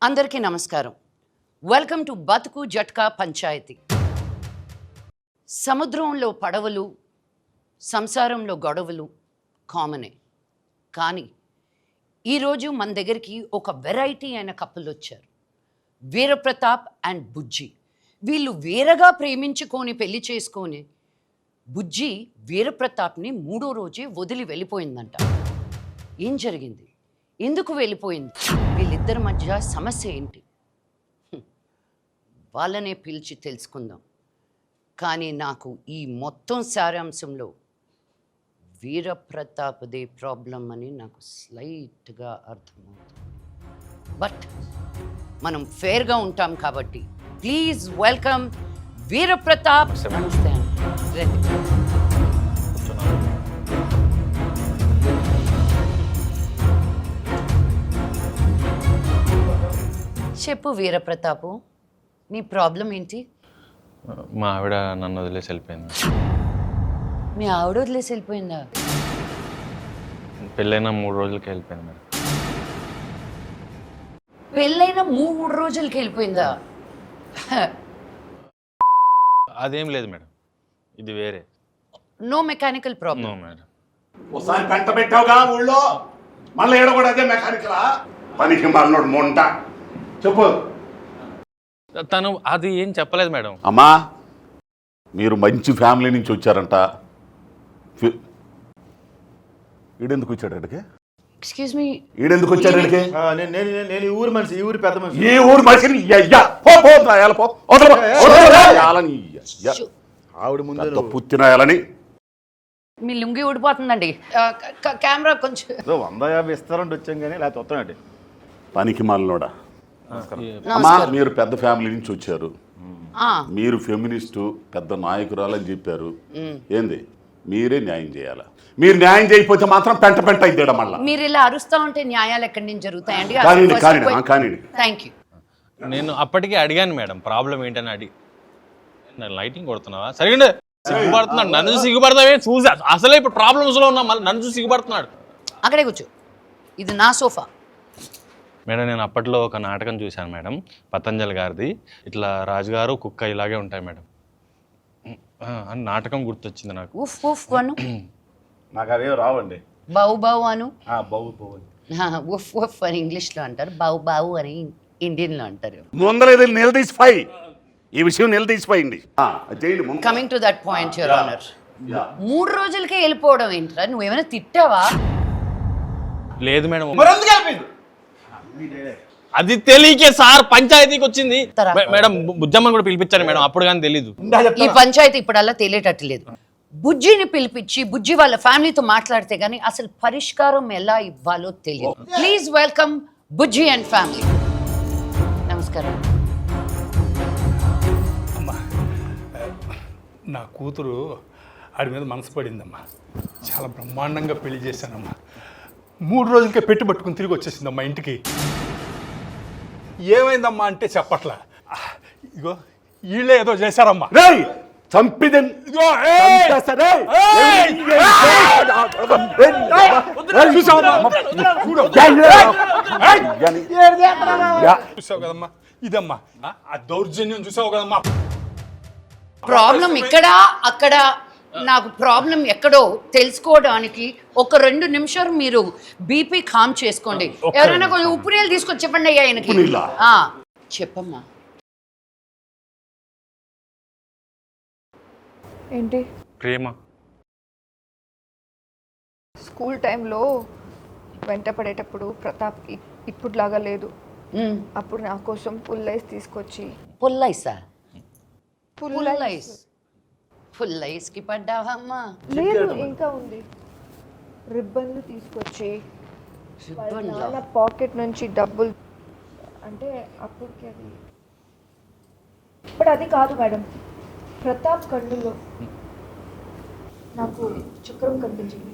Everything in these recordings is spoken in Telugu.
అందరికీ నమస్కారం. వెల్కమ్ టు బతుకు జట్కా పంచాయతీ. సముద్రంలో పడవలు, సంసారంలో గొడవలు కామనే. కానీ ఈరోజు మన దగ్గరికి ఒక వెరైటీ అయిన కపుల్ వచ్చారు. వీరప్రతాప్ అండ్ బుజ్జి. వీళ్ళు వేరగా ప్రేమించుకొని పెళ్లి చేసుకొని బుజ్జి వీరప్రతాప్ని 3వ రోజే వదిలి వెళ్ళిపోయిందంట. ఏం జరిగింది? ఎందుకు వెళ్ళిపోయింది? వీళ్ళిద్దరి మధ్య సమస్య ఏంటి? వాళ్ళనే పిలిచి తెలుసుకుందాం. కానీ నాకు ఈ మొత్తం సారాంశంలో వీరప్రతాప్దే ప్రాబ్లం అని నాకు స్లైట్గా అర్థమవుతుంది. బట్ మనం ఫేర్గా ఉంటాం కాబట్టి ప్లీజ్ వెల్కమ్ వీరప్రతాప్. నమస్తే. చెప్పు వీరప్రతాపు, నీ ప్రాబ్లం ఏంటి? మా ఆవిడ నన్ను వదిలేసి వెళ్ళిపోయింది. మీ ఆవిడ వదిలేసి వెళ్ళిపోయిందా? పెళ్ళైన 3 రోజులకి వెళ్ళిపోయింది మేడం. పెళ్ళైన 3 రోజులకి వెళ్ళిపోయిందా? అదేం లేదు మేడం, ఇది వేరే. No mechanical problem. No madam. ఒకసారి పెంట పెట్టావుగా ఊళ్ళో, మళ్ళీ ఏడ కూడా అదే మెకానికలా? పనికి మళ్ళీ మొంట. చెప్పు. తను అది ఏం చెప్పలేదు మేడం. అమ్మా, మీరు మంచి ఫ్యామిలీ నుంచి వచ్చారంట. ఈడెందుకు వచ్చాడు అక్కడికి? ఎక్స్క్యూజ్ మీ, ఈడెందుకు వచ్చాడు అక్కడికి? నేను ఈ ఊరు మనిషి, ఈ ఊరి పెద్ద మనిషి. ఈ ఊరు మనిషిని ఆవిడ ముందు పుత్తినాయాలని. మీ లుంగి ఊడిపోతుందండి. కెమెరా కొంచెం 150 ఇస్తారంటే వచ్చాం కానీ లేకపోతే వస్తానండి. పనికి మళ్ళోడా. అమ్మా, మీరు పెద్ద ఫ్యామిలీ నుంచి వచ్చారు, మీరు ఫెమినిస్టు పెద్ద నాయకురాలని చెప్పారు. ఏంది? మీరే న్యాయం చేయాలా? మీరు న్యాయం చేయకపోతే మాత్రం పెంట పెంట అయిద్దాడు. మళ్ళీ మీరు ఇలా అరుస్తా ఉంటే న్యాయాలు ఎక్కడి నుంచి జరుగుతాయండి? Thank you. నేను అప్పటికే అడిగాను మేడం, ప్రాబ్లం ఏంటని అడిగి. లైటింగ్ కొడుతున్నావా? సరిగ్గా సిగ్గుపడుతున్నాడు. నన్ను సిగ్గుపడతావే చూసి. అసలే ఇప్పుడు ప్రాబ్లమ్స్లో ఉన్నా, మళ్ళీ నన్ను చూసి సిగ్గుపడుతున్నాడు. అక్కడే కూర్చో, ఇది నా సోఫా. మేడం, నేను అప్పట్లో ఒక నాటకం చూశాను మేడం, పతంజలి గారిది. ఇట్లా రాజుగారు కుక్క ఇలాగే ఉంటాయి మేడం అని నాటకం గుర్తొచ్చింది నాకు. ఉఫ్ ఉఫ్ అను. నాకు అవే రావండి. బావు బావు అను. ఉఫ్ ఉఫ్ అని ఇంగ్లీష్లో అంటారు, బావు బావు అని ఇండియన్లో అంటారు. ముందర నిలదీసిపోయి ఈ విషయం నిలదీసిపోయింది. Coming to that point your honour, 3 రోజులకే వెళ్ళిపోవడం ఏంట్రా? నువ్వేమైనా తిట్టావా? లేదు మేడం, అది తెలియకే సార్ పంచాయతీకి వచ్చింది మేడం. బుజ్జమ్మని కూడా పిలిపించాను మేడం, అప్పుడు కానీ తెలీదు. ఈ పంచాయతీ ఇప్పుడల్లా తెలియటట్టు లేదు. బుజ్జిని పిలిపించి బుజ్జి వాళ్ళ ఫ్యామిలీతో మాట్లాడితే గానీ అసలు పరిష్కారం ఎలా ఇవ్వాలో తెలియదు. Please welcome Bujji and family. నమస్కారం. అమ్మా, నా కూతురు ఆడి మీద మనసు పడిందమ్మా. చాలా బ్రహ్మాండంగా పెళ్లి చేశానమ్మా. 3 రోజులకే పెట్టి పట్టుకుని తిరిగి వచ్చేసిందమ్మా ఇంటికి. ఏమైందమ్మా అంటే చెప్పట్లా. ఇగో వీళ్ళే ఏదో చేశారమ్మా. చూసావు కదమ్మా, ఇదమ్మా ఆ దౌర్జన్యం చూసావు కదమ్మా. ప్రాబ్లం ఇక్కడ అక్కడ, నాకు ప్రాబ్లం ఎక్కడో తెలుసుకోవడానికి ఒక 2 నిమిషాలు మీరు బీపీ కామ్ చేసుకోండి. ఎవరైనా కొంచెం ఉప్పు నీళ్ళు తీసుకొచ్చి చెప్పండి అయ్యా ఆయనకి. చెప్పమ్మా. ఏంటి? ప్రేమ. స్కూల్ టైంలో వెంట పడేటప్పుడు ప్రతాప్కి ఇప్పుడులాగా లేదు. అప్పుడు నా కోసం పుల్లైస్ తీసుకొచ్చి. పుల్లైసా? పుల్లైస్కి పడ్డావమ్మా? లేదు, ఇంకా ఉంది. రిబ్బన్లు తీసుకొచ్చి నాన్న పాకెట్ నుంచి డబ్బులు, అంటే అప్పటికి అది, ఇప్పుడు అది కాదు మేడం. ప్రతాప్ కళ్ళులో నాకు చక్రం కనిపించింది.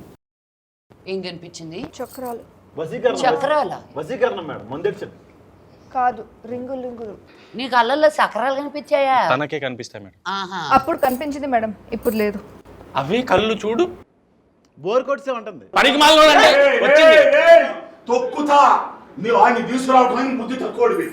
ఏం కనిపించింది? చక్రాలు. చక్రాలా? వశీకరణం మేడం, ముందెచ్చింది కాదు, రింగులు రింగులు. నీకు అల్లల్లో చక్రాలు కనిపించాయా? తనకే కనిపిస్తాయి మేడం. అప్పుడు కనిపించింది మేడం, ఇప్పుడు లేదు. అవి కళ్ళు చూడు, బోర్ కొట్టే ఉంటుంది. పనికి మాలినోడు అంటే వచ్చింది. తొక్కుతా మీరు ఆయన్ని తీసుకురావడానికి బుద్ధి తక్కువడివి.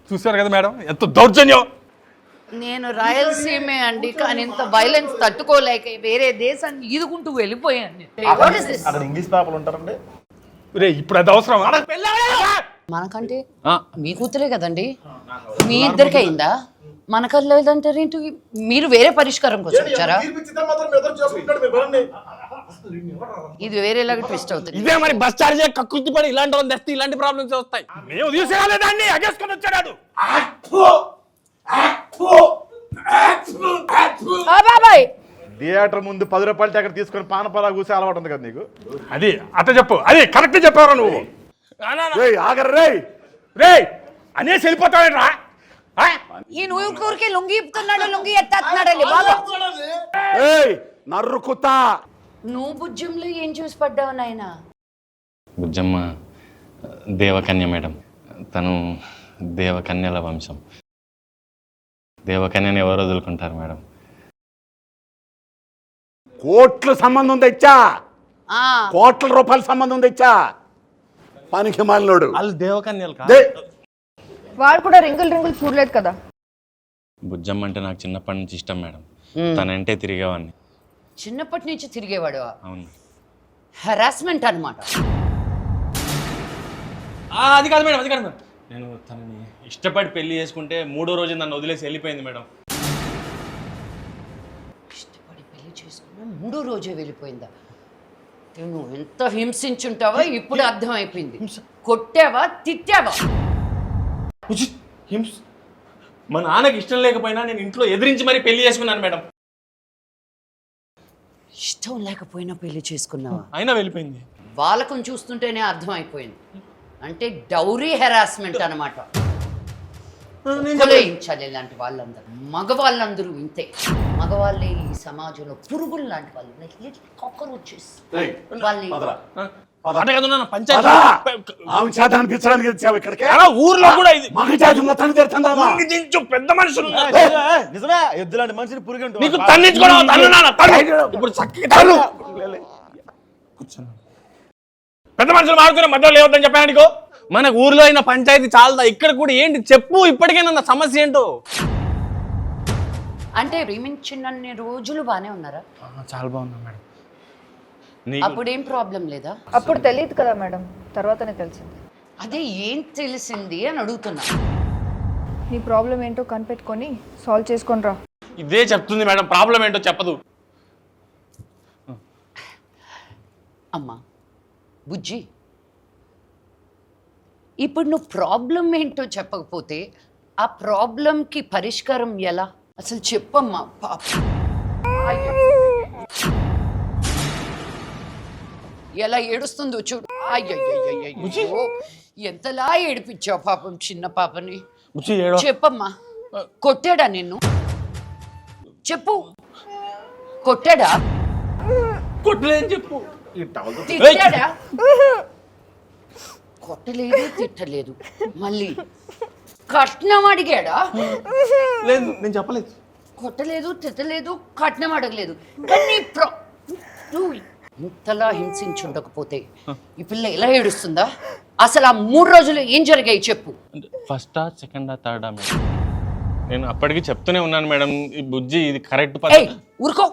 చూశారు కదా మేడం ఎంత దౌర్జన్యం. నేను రాయలసీమే అండి, కానీ ఇంత వైలెన్స్ తట్టుకోలేక వేరే దేశాన్ని ఈదుకుంటూ వెళ్ళిపోయాను. What is this? అక్కడ ఇంగ్లీష్ పేపర్లు ఉంటారండి. రే ఇప్పుడు అది అవసరం. మనకంటే మీ కూతురే కదండి, మీ ఇద్దరికి అయిందా? మనకది లేదంటారు ఏంటి? మీరు వేరే పరిష్కారం కోసం వచ్చారా? ఇది వేరేలాగా ట్విస్ట్ అవుతుంది. ఇదే మరి బస్ చార్జ్ కక్కుర్తి పడి ఇలాంటి వాళ్ళు తెస్తే ఇలాంటి ప్రాబ్లమ్స్ వస్తాయి. మేము తీసుకురాలేదాన్ని అగేసుకొని వచ్చాడు. బాబాయ్ థియేటర్ ముందు 10 రూపాయలు టికెట్ తీసుకొని పానపరా కూసి అలవాటు ఉంది కదా నీకు. అది అట్ట చెప్పు, అది కరెక్ట్ చెప్పారా నువ్వు? ఆగర్రే రే అనేసి వెళ్ళిపోతావేట్రా? ఈ ఊరికే లొంగి ఇప్పుతున్నాడు, లొంగి ఎత్తేస్తున్నాడండి బాబా. నర్రుకుతా. నువ్వు బుజ్జంలో ఏం చూసి పడ్డావు నాయనా? బుజ్జమ్మ దేవకన్య మేడం, తను దేవకన్యల వంశం. దేవకన్యని ఎవరు వదులుకుంటారు మేడం? కోట్ల సంబంధం తెచ్చా, కోట్ల రూపాయల సంబంధం తెచ్చా. పనికి మాలినోడు. వాళ్ళు దేవకన్యలు కాదు. వాడు కూడా రింగులు చూడలేదు కదా. బుజ్జమ్మ అంటే నాకు చిన్నప్పటి నుంచి ఇష్టం మేడం. తనంటే తిరిగేవాడిని. చిన్నప్పటి నుంచి తిరిగేవాడు. అవును. హెరాస్మెంట్ అన్నమాట. అది కాదు మేడం, అది కాదు మేడం. నేను తనని ఇష్టపడి పెళ్లి చేసుకుంటే 3వ రోజు నన్ను వదిలేసి వెళ్ళిపోయింది మేడం. ఇష్టపడి పెళ్లి చేసుకున్నా 3వ రోజే వెళ్ళిపోయిందా? నువ్వు ఎంత హింసించుంటావో ఇప్పుడు అర్థమైపోయింది. కొట్టావా, తిట్టావా? మా నాన్నకి ఇష్టం లేకపోయినా నేను ఇంట్లో ఎదిరించి మరీ పెళ్లి చేసుకున్నాను మేడం. ఇష్టం లేకపోయినా పెళ్లి చేసుకున్నావా? అయినా వెళ్ళిపోయింది. వాళ్ళకం చూస్తుంటేనే అర్థమైపోయింది. అంటే డౌరీ హెరాస్మెంట్ అనమాట. కొలయించాలి ఇలాంటి వాళ్ళందరూ. మగవాళ్ళందరూ ఇంతే. మగవాళ్ళే ఈ సమాజంలో పురుగులు లాంటి వాళ్ళు. కాక్రోచెస్ వాళ్ళని ఊర్లో కూడా ఇది పెద్ద మనుషులు నిజమే, ఎద్దులాంటి మనిషిని పురుగు నీకు తన్నించుకోవడం పెద్ద మనుషులు మారుతున్న మధ్యలో లేవద్దని చెప్పాను నీకు. మనకు ఊర్లో అయిన పంచాయతీ చాలదా? ఇక్కడ కూడా ఏంటి చెప్పు, ఇప్పటికైనా నా సమస్య ఏంటో. అంటే ప్రేమించినన్ని రోజులు బానే ఉన్నారా? చాలా బాగున్నా మేడం. అప్పుడేం ప్రాబ్లం లేదా? అప్పుడు తెలియదు కదా మేడం, తర్వాతనే తెలిసింది. అదే ఏం తెలిసింది అని అడుగుతున్నా. నీ ప్రాబ్లం ఏంటో కనిపెట్టుకొని సాల్వ్ చేసుకొని రా. ఇదే చెప్తుంది మేడం, ప్రాబ్లం ఏంటో చెప్పదు. అమ్మా బుజ్జి, ఇప్పుడు నువ్వు ప్రాబ్లం ఏంటో చెప్పకపోతే ఆ ప్రాబ్లంకి పరిష్కారం ఎలా? అసలు చెప్పమ్మా. పాప ఎలా ఏడుస్తుందో చూడు. అయ్యో ఎంతలా ఏడిపించావు పాపం చిన్న పాపని. చెప్పమ్మా, కొట్టాడా నిన్ను? చెప్పు, కొట్టాడా? కొట్టలేదని చెప్పు. తిట్టాడా? కొట్టలేదు, తిట్టలేదు. మళ్ళీ కట్నం అడిగాడా? లేదు, నేను చెప్పలేదు. కొట్టలేదు, తిట్టలేదు, కట్నం అడగలేదు. కానీ నువ్వు ఇంతలా హింసించుండకపోతే ఈ పిల్ల ఎలా ఏడుస్తుందా? అసలు ఆ 3 రోజులు ఏం జరిగాయి చెప్పు. ఫస్టా, సెకండా, థర్డా మేడం? నేను అప్పటికి చెప్తూనే ఉన్నాను మేడం, ఈ బుజ్జి ఇది కరెక్ట్ ఊరుకో.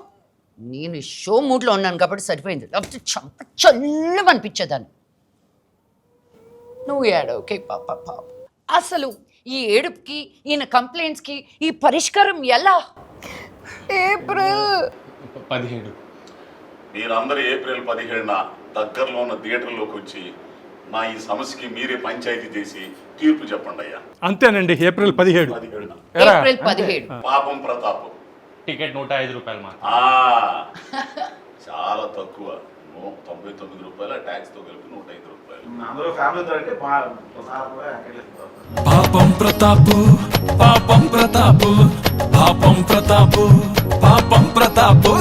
నేను షో మూడ్లో ఉన్నాను కాబట్టి సరిపోయింది, లేకపోతే చంప చల్లమనిపించేదాన్ని. నువ్వు ఏడవకే పాప. అసలు ఈ ఏడుపుకి, ఈయన కంప్లైంట్స్కి ఈ పరిష్కారం ఎలా? ఏప్రిల్ 17. మీరందరూ ఏప్రిల్ 17న దగ్గరలో ఉన్న థియేటర్లోకి వచ్చి నా ఈ సమస్యకి మీరే పంచాయతీ చేసి తీర్పు చెప్పండి అయ్యా. అంతేనండి, ఏప్రిల్ 17. ఏప్రిల్ 17. పాపం ప్రతాప్. టికెట్ 105 రూపాయలు మాత్రం. చాలా తక్కువ. 99 రూపాయల ట్యాక్స్ తో కలిపి 105 రూపాయలు. అందరూ ఫ్యామిలీతో అంటే పాపం ప్రతాపు, పాపం ప్రతాపు, పాపం ప్రతాపు, పాపం ప్రతాపు.